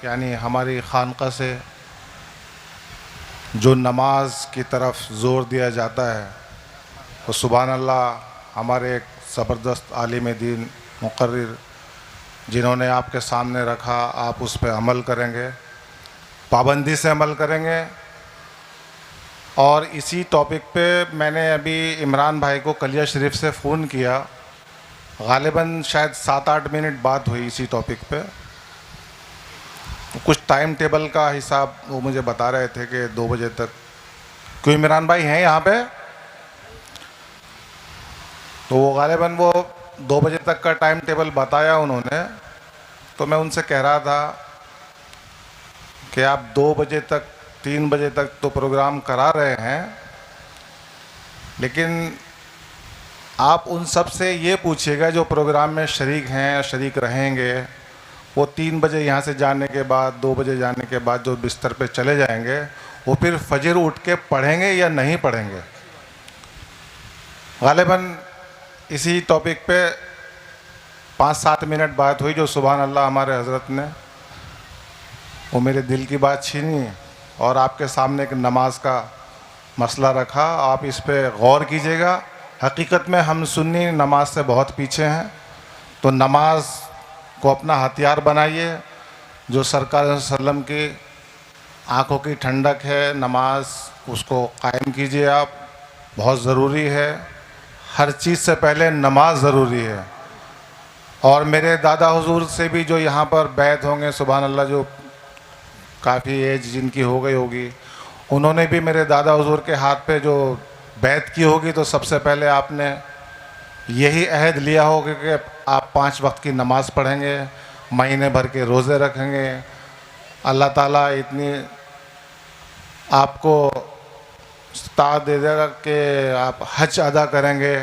यानी हमारी खानका से जो नमाज की तरफ ज़ोर दिया जाता है, तो सुभान अल्लाह हमारे एक ज़बरदस्त आलिम दीन मुक़र्रिर जिन्होंने आपके सामने रखा, आप उस पर अमल करेंगे, पाबंदी से अमल करेंगे। और इसी टॉपिक पे मैंने अभी इमरान भाई को कलिया शरीफ से फ़ोन किया, ग़ालिबन शायद 7-8 मिनट बात हुई इसी टॉपिक पे। कुछ टाइम टेबल का हिसाब वो मुझे बता रहे थे कि 2 बजे तक। क्यों इमरान भाई हैं यहाँ पे? तो वो ग़ालिबन वो 2 बजे तक का टाइम टेबल बताया उन्होंने। तो मैं उनसे कह रहा था कि आप 2 बजे तक 3 बजे तक तो प्रोग्राम करा रहे हैं, लेकिन आप उन सब से ये पूछिएगा जो प्रोग्राम में शरीक हैं, शरीक रहेंगे, वो 3 बजे यहाँ से जाने के बाद, 2 बजे जाने के बाद जो बिस्तर पे चले जाएंगे, वो फिर फजर उठ के पढ़ेंगे या नहीं पढ़ेंगे। ग़ालिबन इसी टॉपिक पे 5-7 मिनट बात हुई, जो सुभान अल्लाह हमारे हज़रत ने वो मेरे दिल की बात छीनी और आपके सामने एक नमाज का मसला रखा। आप इस पे गौर कीजिएगा। हकीकत में हम सुन्नी नमाज से बहुत पीछे हैं, तो नमाज को अपना हथियार बनाइए। जो सरकार वसल्लम की आँखों की ठंडक है नमाज, उसको कायम कीजिए आप, बहुत ज़रूरी है। हर चीज़ से पहले नमाज ज़रूरी है। और मेरे दादा हुजूर से भी जो यहाँ पर बैत होंगे, सुभान अल्लाह, जो काफ़ी एज जिनकी हो गई होगी, उन्होंने भी मेरे दादा हुजूर के हाथ पे जो बैत की होगी, तो सबसे पहले आपने यही अहद लिया होगा कि आप 5 वक्त की नमाज़ पढ़ेंगे, महीने भर के रोज़े रखेंगे, अल्लाह ताला इतनी आपको ताक़त दे देगा कि आप हज अदा करेंगे।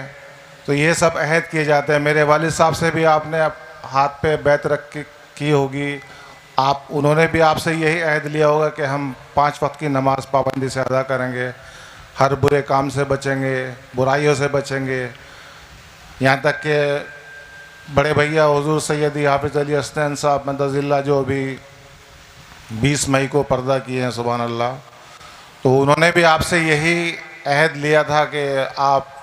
तो ये सब अहद किए जाते हैं। मेरे वालिद साहब से भी आपने हाथ पे बैत रख के की होगी, आप उन्होंने भी आपसे यही अहद लिया होगा कि हम 5 वक्त की नमाज़ पाबंदी से अदा करेंगे, हर बुरे काम से बचेंगे, बुराइयों से बचेंगे। यहाँ तक कि बड़े भैया हुजूर सैयदी हाफिज़ अली हसनैन साहब मदजिल्ला जो अभी 20 मई को पर्दा किए हैं, सुभान अल्लाह, तो उन्होंने भी आपसे यही अहद लिया था कि आप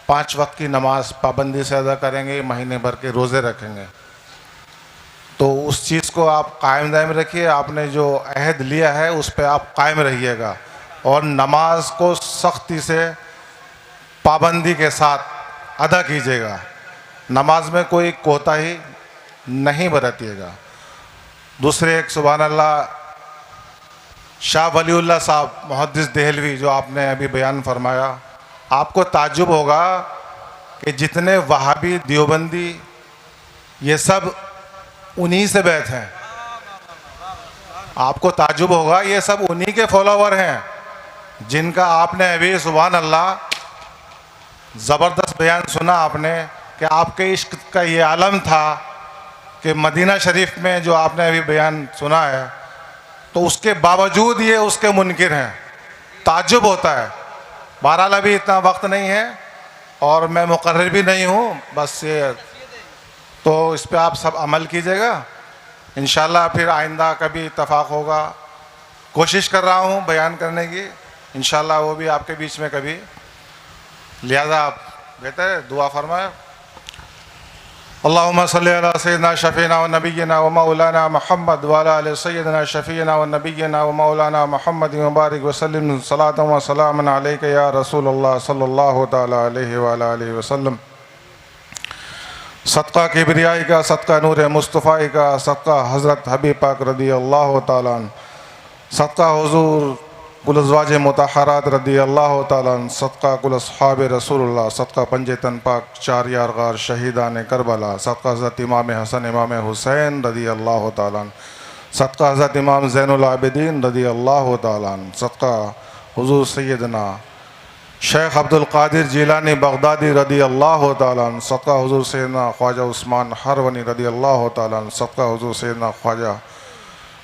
5 वक्त की नमाज़ पाबंदी से अदा करेंगे, महीने भर के रोज़े रखेंगे। तो उस चीज़ को आप कायम दायम रखिए। आपने जो अहद लिया है उस पर आप कायम रहिएगा और नमाज को सख्ती से पाबंदी के साथ अदा कीजिएगा। नमाज में कोई कोताही नहीं बरतिएगा। दूसरे एक सुभान अल्लाह शाह वलीउल्लाह साहब मुहद्दिस देहलवी जो आपने अभी बयान फरमाया, आपको ताज्जुब होगा कि जितने वहाबी देवबंदी ये सब उन्हीं से बैठ हैं। आपको ताज्जुब होगा, ये सब उन्हीं के फॉलोवर हैं जिनका आपने अभी सुभान अल्लाह ज़बरदस्त बयान सुना आपने कि आपके इश्क का ये आलम था कि मदीना शरीफ में जो आपने अभी बयान सुना है, तो उसके बावजूद ये उसके मुनकिर हैं। ताज्जुब होता है। बहरहाल अभी इतना वक्त नहीं है और मैं मुकर्रिर भी नहीं हूँ, बस ये तो इस पे आप सब अमल कीजिएगा। इंशाल्लाह फिर आइंदा कभी इत्तफाक होगा। कोशिश कर रहा हूँ बयान करने की, इंशाल्लाह वो भी आपके बीच में कभी। लिहाजा आप बेहतर है दुआ फरमाए। अल्लाहुम्मा सल्ली अला सय्यिदना शफीना व नबिय्यिना व मौलाना मुहम्मद व अला आलि सय्यिदना शफीना व नबिय्यिना व मौलाना मुहम्मद व बारिक व सल्लिम सलातन व सलामन अलैका या रसूलल्लाह सल्लल्लाहु तआला अलैहि व अला आलिहि व सल्लम। सदका किबरियाई का, सदका नूर मुस्तफ़ा का, सदका हज़रत हबीब पाक रदी अल्लाह ताला अन्हु, सदका हुज़ूर कुल अज़वाज मुतहरात रदी अल्लाह ताला अन्हु, सदका कुल अस्हाब रसूलुल्लाह, सदका पंजे तन पाक 4 यारगार शहीदान करबला, सदका हज़रत इमाम हसन इमाम हुसैन रदी अल्लाह ताला अन्हु, सदका हज़रत इमाम ज़ैनुल आबिदीन रदी अल्लाह ताला अन्हु, सदका हुज़ूर सैयदना शेख अब्दुल कादिर जिलानी बगदादी रदी अल्लाह ताला अन्हु, सदका हुज़ूर सैयदना ख्वाजा उस्मान हरवनी रदी अल्लाह ताला अन्हु, सदका हुज़ूर सैयदना ख्वाजा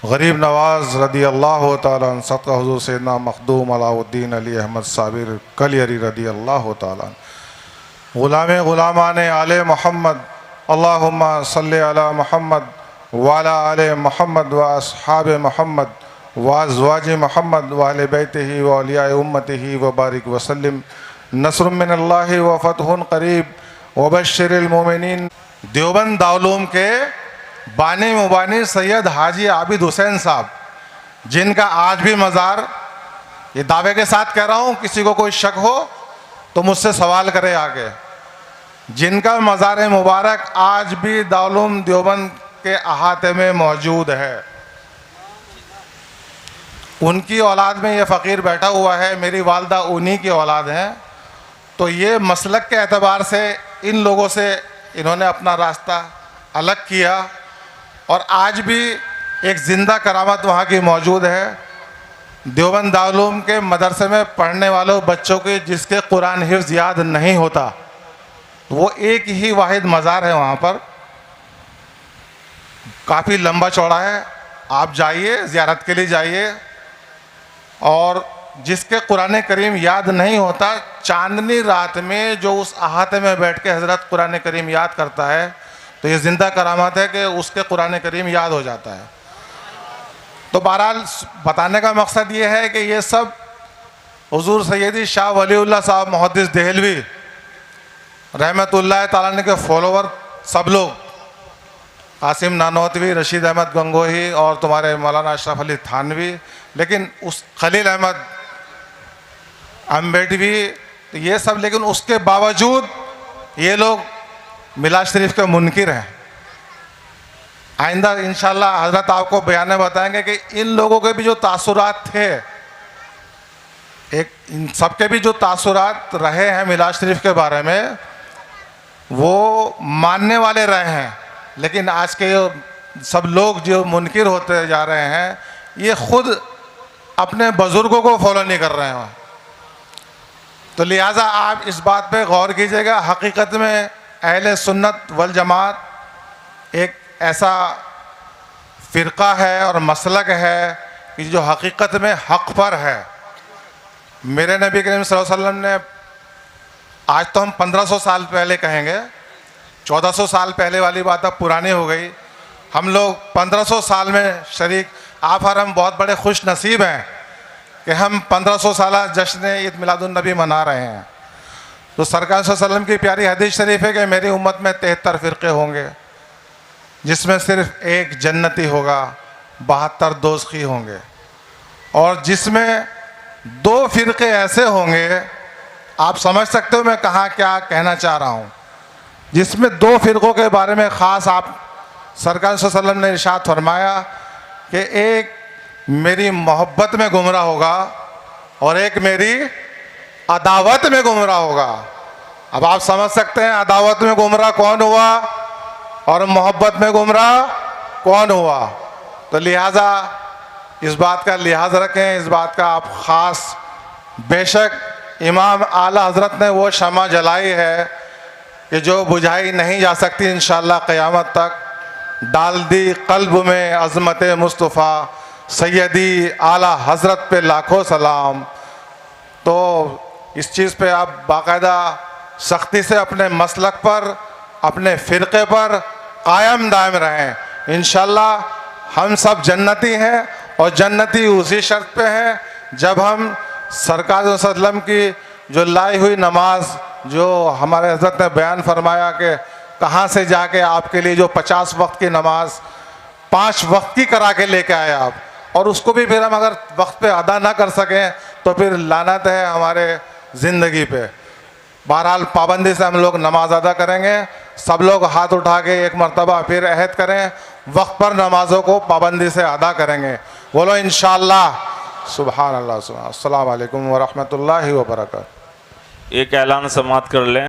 गरीब नवाज़ रदी अल्लाह ताला अन्हु, सदका हुज़ूर सैयदना मखदूम अलाउद्दीन अली अहमद साबिर कलियरी रदी अल्लाह ताला अन्हु। गुलाम गुलामान आले मोहम्मद, अल्लाहुम्मा सल्ली अला मोहम्मद वाला आले मोहम्मद व अस्हाब मोहम्मद व अज़वाज मोहम्मद व अहले बैतिही व औलिया उम्मतिही व बारिक वसल्लम। नस्रुम मिनल्लाहि व फतहुन करीब व बश्शिरिल मोमिनीन। देवबंद दारुल के बानी मुबानी सैयद हाजी आबिद हुसैन साहब, जिनका आज भी मज़ार, ये दावे के साथ कह रहा हूँ, किसी को कोई शक हो तो मुझसे सवाल करे आगे, जिनका मज़ार मुबारक आज भी दारुल देवबंद के अहाते में मौजूद है। उनकी औलाद में ये फ़कीर बैठा हुआ है, मेरी वालदा उन्हीं की औलाद हैं। तो ये मसलक के एतबार से इन लोगों से इन्होंने अपना रास्ता अलग किया और आज भी एक ज़िंदा करामत वहाँ की मौजूद है। देवबंद दारुल के मदरसे में पढ़ने वालों बच्चों के जिसके कुरान हिफ्ज़ याद नहीं होता, वो एक ही वाहिद मज़ार है वहाँ पर, काफ़ी लंबा चौड़ा है। आप जाइए, ज़ियारत के लिए जाइए। और जिसके कुरान करीम याद नहीं होता, चांदनी रात में जो उस अहाते में बैठ के हज़रत कुरान करीम याद करता है, तो ये ज़िंदा करामत है कि उसके कुरान करीम याद हो जाता है। तो बहरहाल बताने का मकसद ये है कि ये सब हुज़ूर सैयदी शाह वलीउल्लाह साहब मुहद्दिस देहलवी रहमतुल्लाह ताला के फॉलोवर सब लोग, कासिम नानोतवी, रशीद अहमद गंगोही और तुम्हारे मौलाना अशरफ अली थानवी, लेकिन उस खलील अहमद अम्बेडवी, तो ये सब, लेकिन उसके बावजूद ये लोग मिलाद शरीफ के मुनकिर हैं। आइंदा इंशाल्लाह हज़रत आपको बयान में बताएंगे कि इन लोगों के भी जो तासुरात थे, एक इन सबके भी जो तासुरात रहे हैं मिलाद शरीफ के बारे में, वो मानने वाले रहे हैं, लेकिन आज के सब लोग जो मुनकिर होते जा रहे हैं, ये खुद अपने बुज़ुर्गों को फॉलो नहीं कर रहे हैं। तो लिहाजा आप इस बात पे गौर कीजिएगा। हकीकत में अहले सुन्नत वल जमात एक ऐसा फ़िरक़ा है और मसलक है कि जो हकीकत में हक़ पर है। मेरे नबी करीम सल्लल्लाहु अलैहि वसल्लम ने, आज तो हम 1500 साल पहले कहेंगे, 1400 साल पहले वाली बात अब पुरानी हो गई, हम लोग 1500 साल में शरीक। आप और हम बहुत बड़े खुश नसीब हैं कि हम 1500 साल जश्न ईद मिलादुन नबी मना रहे हैं। तो सरकार सल्लल्लाहु अलैहि वसल्लम की प्यारी हदीस शरीफ है कि मेरी उम्मत में 73 फ़िरक़े होंगे, जिसमें सिर्फ एक जन्नती होगा, 72 दोज़खी होंगे, और जिसमें 2 फ़िरक़े ऐसे होंगे, आप समझ सकते हो मैं कहाँ क्या कहना चाह रहा हूँ, जिसमें 2 फ़िरक़ों के बारे में ख़ास आप सरकार सल्लल्लाहु अलैहि वसल्लम ने इरशाद फरमाया कि एक मेरी मोहब्बत में गुमराह होगा और एक मेरी अदावत में गुमराह होगा। अब आप समझ सकते हैं अदावत में गुमराह कौन हुआ और मोहब्बत में गुमराह कौन हुआ। तो लिहाजा इस बात का लिहाज रखें, इस बात का आप ख़ास, बेशक इमाम आला हज़रत ने वो शमा जलाई है कि जो बुझाई नहीं जा सकती, इंशाअल्लाह क़यामत तक। डाल दी क़ल्ब में अज़मत मुस्तफ़ा, सैयदी आला हज़रत पे लाखों सलाम। तो इस चीज़ पे आप बाकायदा सख्ती से अपने मसलक पर, अपने फ़िरक़े पर कायम दायम रहें। इंशाअल्लाह हम सब जन्नती हैं, और जन्नती उसी शर्त पे हैं जब हम सरकार सल्लल्लाहु अलैहि वसल्लम की जो लाई हुई नमाज, जो हमारे हज़रत ने बयान फरमाया कि कहाँ से जाके आपके लिए जो 50 वक्त की नमाज 5 वक्त की करा के लेके आए आप, और उसको भी फिर हम अगर वक्त पे अदा ना कर सकें तो फिर लानत है हमारे ज़िंदगी पे। बहरहाल पाबंदी से हम लोग नमाज अदा करेंगे। सब लोग हाथ उठा के एक मरतबा फिर अहद करें, वक्त पर नमाज़ों को पाबंदी से अदा करेंगे। बोलो इंशाअल्लाह। सुभान अल्लाह। अस्सलाम वालेकुम व रहमतुल्लाहि व बरकातहू। एक ऐलान समाप्त कर लें।